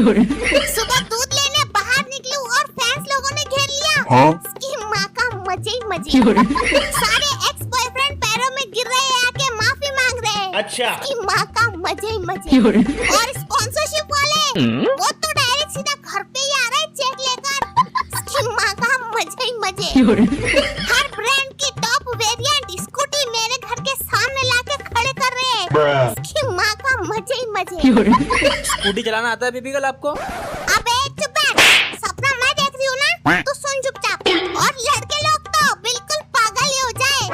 सुबह दूध लेने बाहर निकली और फैंस लोगों ने घेर लिया। इसकी माँ का मजे ही मजे। सारे एक्स बॉयफ्रेंड पैरों में गिर रहे हैं, आके माफी मांग रहे हैं। अच्छा। इसकी माँ का मजे ही मजे। और स्पॉन्सरशिप वाले वो तो डायरेक्ट सीधा घर पे ही आ रहा है चेक लेकर। इसकी माँ का मजे ही मजे। हर ब्रांड की टॉप वेरिएंट स्कूटी मेरे घर के सामने लाके खड़े कर रहे हैं। इसकी माँ का मजे ही मजे। स्कूटी चलाना आता है बेबी गर्ल आपको?